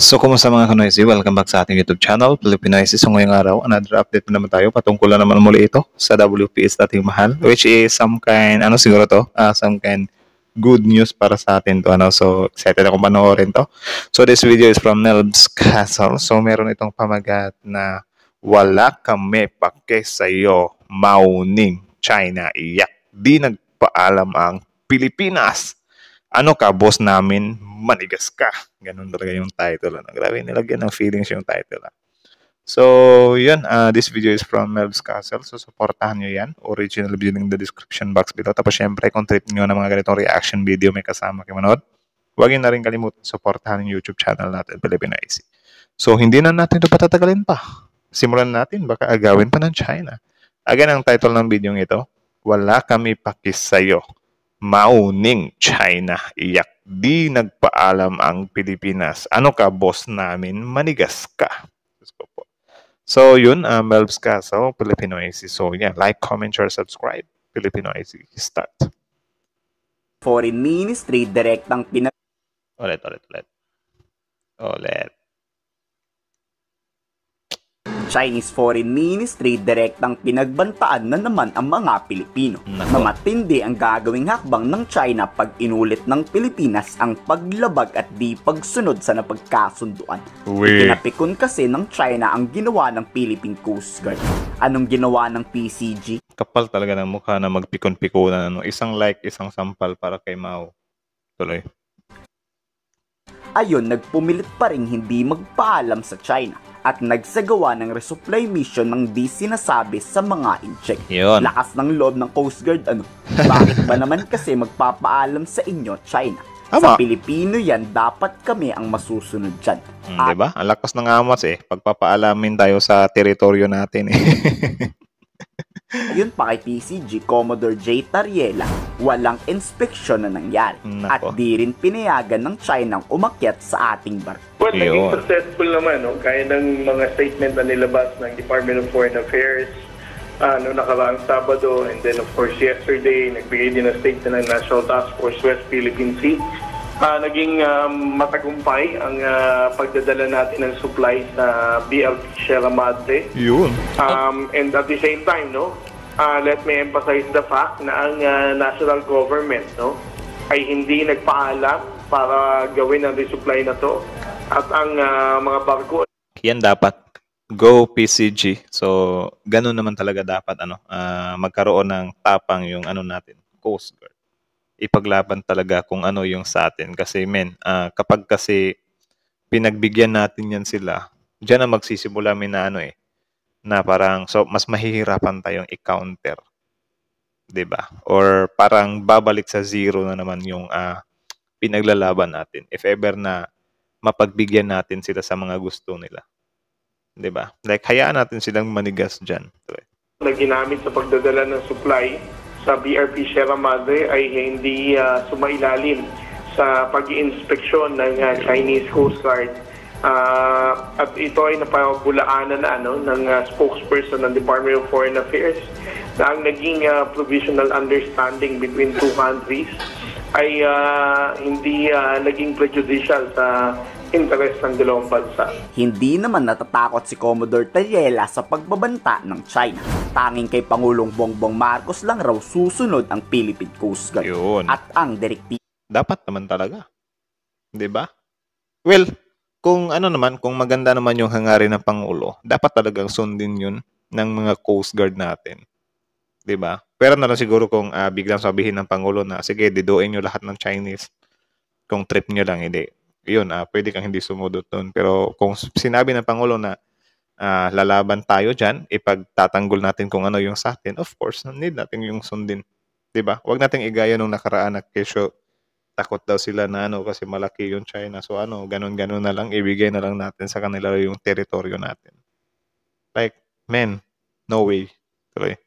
So, kumusta mga kanoisy? Welcome back sa ating YouTube channel, Filipinoisy. So, ngayong araw, another update na naman tayo. Patungkulan naman muli ito sa WPS dating mahal, which is some kind, siguro to? Some kind good news para sa atin to. So, excited ako panoorin to. So, this video is from Nelb's Castle. So, meron itong pamagat na wala kami pake sa'yo, Mauning, China, iyak. Di nagpaalam ang Pilipinas. Ano ka, boss namin, manigas ka. Ganun talaga yung title. Grabe, nilagyan ng feelings yung title. So, yun. This video is from Melv's Castle. So, supportahan nyo yan. Original video in the description box below. Tapos, syempre, kung trip nyo ng mga ganitong reaction video may kasama kayo manood, huwag nyo na rin kalimutan supportahan yung YouTube channel natin, Filipinoisy. So, hindi na natin ito patatagalin pa. Simulan natin. Baka agawin pa ng China. Again, ang title ng video ito, Wala Kami Pakis Sa'yo, Mauning, China, iyak. Di nagpaalam ang Pilipinas. Ano ka, boss namin, manigas ka. So, yun, Melv's Castle, Filipinoisy. So, yeah, like, comment, share, subscribe. Filipinoisy, start. Foreign Ministry, direktang Ulit. Chinese Foreign Ministry direktang pinagbantaan na naman ang mga Pilipino. Na matindi ang gagawing hakbang ng China pag inulit ng Pilipinas ang paglabag at di pagsunod sa napagkasunduan. Pinapikon kasi ng China ang ginawa ng Philippine Coast Guard. Anong ginawa ng PCG? Kapal talaga ng mukha na magpikon-pikunan. Isang like, isang sampal para kay Mao. Tuloy. Ayon, nagpumilit pa rin hindi magpaalam sa China at nagsagawa ng resupply mission ng di sinasabi sa mga incheck. Lakas ng loob ng Coast Guard, Bakit ba naman kasi magpapaalam sa inyo, China? Sa Pilipino yan, dapat kami ang masusunod dyan. Diba? Ang lakas ng amas pagpapaalamin tayo sa teritoryo natin Ayun pa kay PCG, Commodore J. Tariela, walang inspeksyon na nangyari. At di rin pinayagan ng China ang umakyat sa ating barko. Well, naging successful naman, kaya ng mga statement na nilabas ng Department of Foreign Affairs noong nakaraang Sabado, and then of course yesterday, nagbigay din ng statement ng National Task Force West Philippine Sea. Naging matagumpay ang pagdadala natin ng supply sa BLP Sierra Madre. And at the same time, let me emphasize the fact na ang national government ay hindi nagpaalam para gawin ang resupply na to. At ang mga barko... Yan dapat. Go PCG. So, ganun naman talaga dapat magkaroon ng tapang yung natin, Coast Guard. Ipaglaban talaga kung ano yung sa atin. Kasi kapag kasi pinagbigyan natin yan sila, dyan na magsisimula na parang mas mahihirapan tayong i-counter. 'Di ba? Or parang babalik sa zero na naman yung pinaglalaban natin. If ever na mapagbigyan natin sila sa mga gusto nila. 'Di ba? Like, hayaan natin silang manigas dyan. Na ginamit sa pagdadala ng supply sa BRP Sierra Madre ay hindi sumailalim sa pag-iinspeksyon ng Chinese Coast Guard. At ito ay napabulaanan na ng spokesperson ng Department of Foreign Affairs na ang naging provisional understanding between two countries ay hindi naging prejudicial sa interes ng dalawang bansa. Hindi naman natatakot si Commodore Tariela sa pagbabanta ng China. Tanging kay Pangulong Bongbong Marcos lang raw susunod ang Philippine Coast Guard. At ang direktiba. Dapat naman talaga. 'Di ba? Well, kung kung maganda naman yung hangarin ng Pangulo, dapat talagang sundin yun ng mga Coast Guard natin. 'Di ba? Pero na lang siguro kung biglang sabihin ng Pangulo na, sige, diduin nyo lahat ng Chinese. Kung trip nyo lang, hindi. Yun, pwede kang hindi sumudot doon. Pero kung sinabi ng Pangulo na lalaban tayo dyan, ipagtatanggol natin kung ano yung sa atin, of course, need natin yung sundin. 'Di ba? Huwag nating igaya nung nakaraan na kesyo takot daw sila na kasi malaki yung China. So ganun-ganun na lang, ibigay na lang natin sa kanila yung teritoryo natin. Like, no way. Tuloy.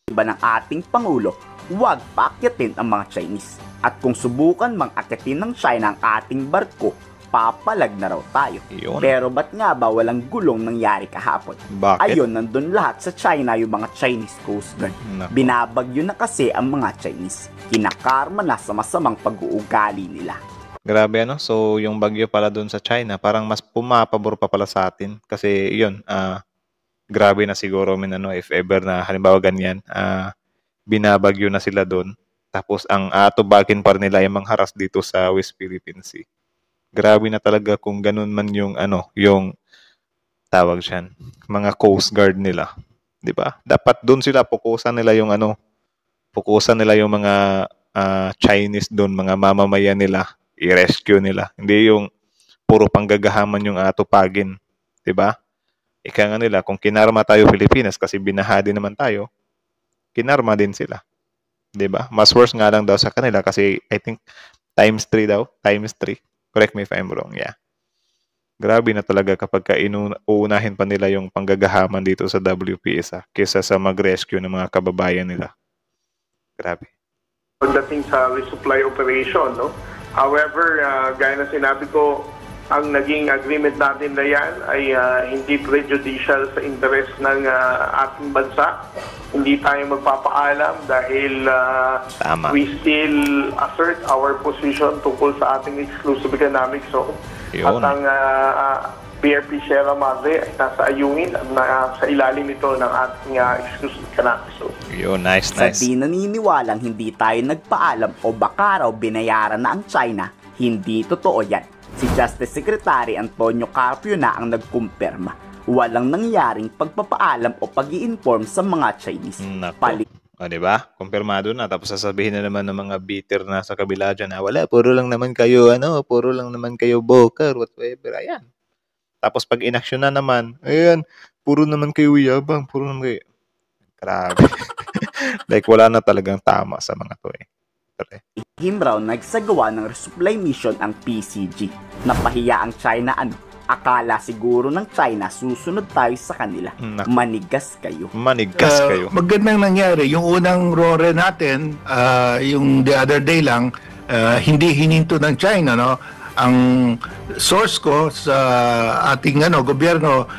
Iba ng ating Pangulo, huwag paakyatin ang mga Chinese. At kung subukan mang-akyatin ng China ang ating barko, papalag na raw tayo. Pero ba't nga ba walang gulong nangyari kahapon? Bakit? Ayun, nandun lahat sa China yung mga Chinese Coast Guard. Binabagyo na kasi ang mga Chinese. Kinakarma na sa masamang pag-uugali nila. Grabe ano. So, yung bagyo pala dun sa China, parang mas pumapabor pa pala sa atin. Kasi yun, grabe na siguro min ano, if ever na halimbawa ganyan, binabagyo na sila dun. Tapos ang aatubagin pa rin nila yung mangharas dito sa West Philippine Sea. Grabe na talaga kung ganun man yung ano, yung tawag diyan, mga coast guard nila, 'di ba? Dapat doon sila fokusan nila yung mga Chinese doon, mga mamamayan nila, i-rescue nila. Hindi yung puro panggagahaman yung atupagin, 'di ba? Ika nga nila, kung kinarma tayo Pilipinas kasi binaha din naman tayo, kinarma din sila, 'di ba? Mas worse nga lang daw sa kanila kasi I think times 3 daw, times 3. Correct me if I'm wrong, yeah. Grabe na talaga kapag uunahin pa nila yung panggagahaman dito sa WPS kaysa sa mag-rescue ng mga kababayan nila. Grabe. Pagdating sa resupply operation, no? However, gaya na sinabi ko, ang naging agreement natin na yan ay hindi prejudicial sa interest ng ating bansa. Hindi tayo magpapaalam dahil Tama. we still assert our position tungkol sa ating exclusive economic zone. Yun. At ang BRP Sierra Madre ay nasa ayungin at sa ilalim ito ng ating exclusive economic zone. Yun, nice, Sa nice. di naniniwalang hindi tayo nagpaalam o baka raw binayaran na ang China, hindi totoo yan. Si Justice Secretary Antonio Carpio na ang nagkumpirma. Walang nangyaring pagpapaalam o pag-i-inform sa mga Chinese. Nako. O, diba? Kumpirmado na. Tapos sasabihin na naman ng mga bitter na sa kabila dyan, wala, puro lang naman kayo, puro lang naman kayo boker, whatever. Ayan. Tapos pag inaksyon na naman, ayan, puro naman kayo yabang, puro naman kayo. Grabe. Like, wala na talagang tama sa mga to eh. Himraw nagsagawa ng resupply mission ang PCG. Napahiya ang China akala siguro ng China susunod tayo sa kanila. Nako. Manigas kayo. Manigas kayo. Magandang nangyari. Yung unang RORE natin, yung the other day lang, hindi hininto ng China, no? Ang source ko sa ating gobyerno,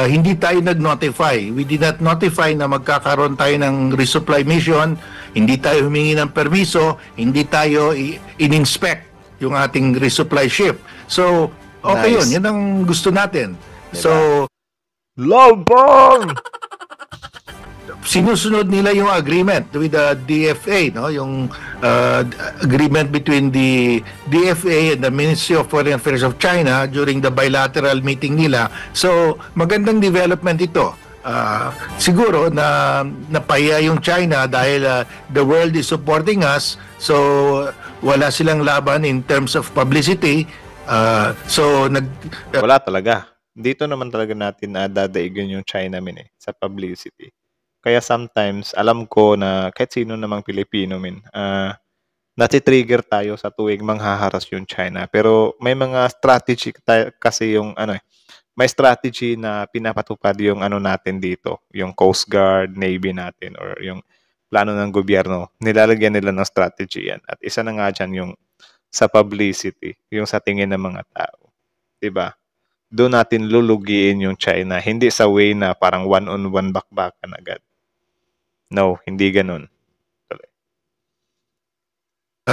hindi tayo nag-notify. We did not notify na magkakaroon tayo ng resupply mission, hindi tayo humingi ng permiso, hindi tayo in-inspect yung ating resupply ship. So, okay Nice. yun ang gusto natin. Diba? So, Lobang! sinusunod nila yung agreement with the DFA, no? Yung agreement between the DFA and the Ministry of Foreign Affairs of China during the bilateral meeting nila. So, magandang development ito. Siguro na napahiya yung China dahil the world is supporting us, so wala silang laban in terms of publicity. Wala talaga. Dito naman talaga natin dadaigan yung China sa publicity. Kaya sometimes, alam ko na kahit sino namang Pilipino nati-trigger tayo sa tuwing manghaharas yung China. Pero may mga strategy kasi yung may strategy na pinapatupad yung natin dito, yung Coast Guard, Navy natin, or yung plano ng gobyerno. Nilalagyan nila ng strategy yan. At isa na nga dyan yung sa publicity, yung sa tingin ng mga tao. 'Di ba? Doon natin lulugiin yung China, hindi sa way na parang one-on-one bakbakan agad. No, hindi ganun.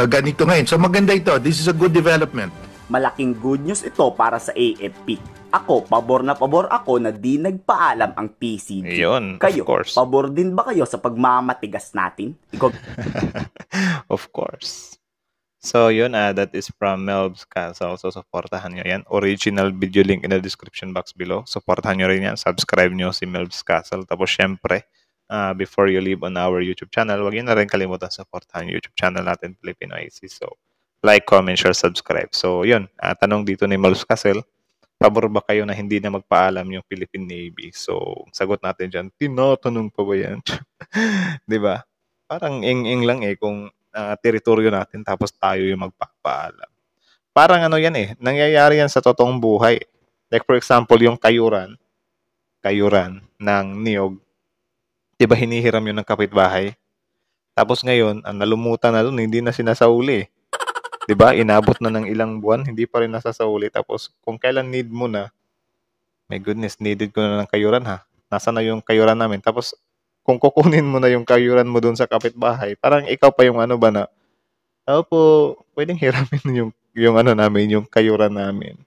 ganito ngayon. So maganda ito. This is a good development. Malaking good news ito para sa AFP. Ako, pabor na pabor ako na di nagpaalam ang PCG. Yun, Kayo, of course. pabor din ba kayo sa pagmamatigas natin? Ikaw, Of course. So, yun, that is from Melbs Castle. So, supportahan nyo yan. Original video link in the description box below. Supportahan nyo rin yan. Subscribe nyo si Melbs Castle. Tapos, syempre, before you leave on our YouTube channel, huwag nyo na rin kalimutan supportahan yung YouTube channel natin, Filipino IC. So, like, comment, share, subscribe. So, yun. Tanong dito ni Melbs Castle, pabor ba kayo na hindi na magpaalam yung Philippine Navy? So, sagot natin dyan, tinatanong pa ba yan? Diba? Parang ing-ing lang kung teritoryo natin tapos tayo yung magpapaalam. Parang yan nangyayari yan sa totoong buhay. Like for example, yung kayuran ng niyog, 'di ba hinihiram yun ng kapitbahay? Tapos ngayon, ang nalumutan na doon, hindi na sinasauli. 'Di ba? Inabot na ng ilang buwan, hindi pa rin nasasauli. Tapos kung kailan need mo na, my goodness, needed ko na ng kayuran ha. Nasaan na yung kayuran namin? Tapos kung kukunin mo na yung kayuran mo doon sa kapitbahay, parang ikaw pa yung ba na, po, pwedeng hiramin yung ano namin, yung kayuran namin.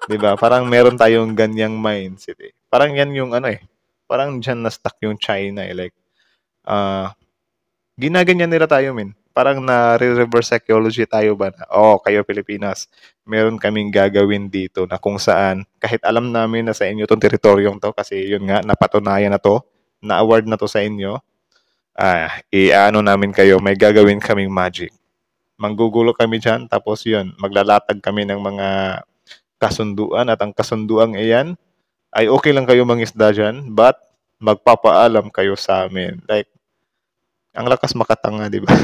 'Di ba? Parang meron tayong ganyang mindset eh. Parang yan yung ano eh. Parang diyan na stuck yung China eh. Like, ginaganyan nila tayo, min. Parang na-reverse psychology tayo ba na, oh, kayo Pilipinas, meron kaming gagawin dito na kung saan, kahit alam namin na sa inyo tong teritoryong to, kasi yun nga, napatunayan na to, na-award na to sa inyo, i-ano namin kayo, may gagawin kaming magic. Manggugulo kami dyan, tapos yun, maglalatag kami ng mga kasunduan, at ang kasunduan iyan, ay okay lang kayo mangisda dyan, but magpapaalam kayo sa amin. Like, ang lakas makatanga, di ba?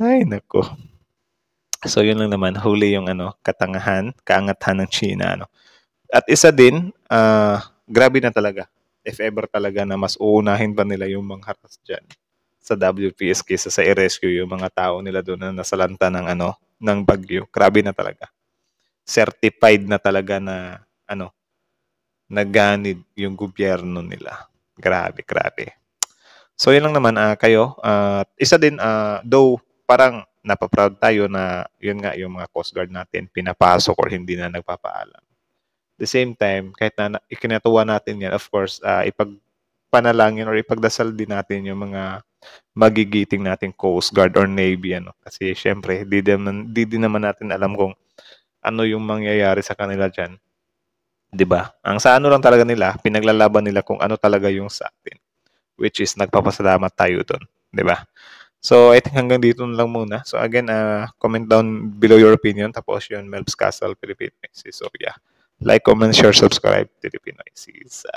Ay, nako. So, yun lang naman. Huli yung ano, katangahan, kaangathan ng China. Ano. At isa din, grabe na talaga. If ever talaga na mas uunahin pa nila yung mga haras dyan sa WPS kaysa sa i-rescue yung mga tao nila doon na nasalanta ng ano, ng bagyo. Grabe na talaga. Certified na talaga na ano, naganid yung gobyerno nila. Grabe, grabe. So, yun lang naman kayo. Isa din, though parang napaproud tayo na yun nga yung mga Coast Guard natin pinapasok or hindi na nagpapaalam. The same time, kahit na ikinatuwa natin yan, of course, ipagpanalangin or ipagdasal din natin yung mga magigiting natin Coast Guard or Navy. Ano? Kasi syempre, di din naman natin alam kung ano yung mangyayari sa kanila dyan. 'Di ba? Ang sa ano lang talaga nila, pinaglalaban nila kung ano talaga yung sa atin. Which is nagpapasalamat tayo doon, 'di ba? So, I think hanggang dito na lang muna. So, again, comment down below your opinion. Tapos yun, Melbs Castle, Philippine Noises. So, yeah. Like, comment, share, subscribe to the Pinoy Seas.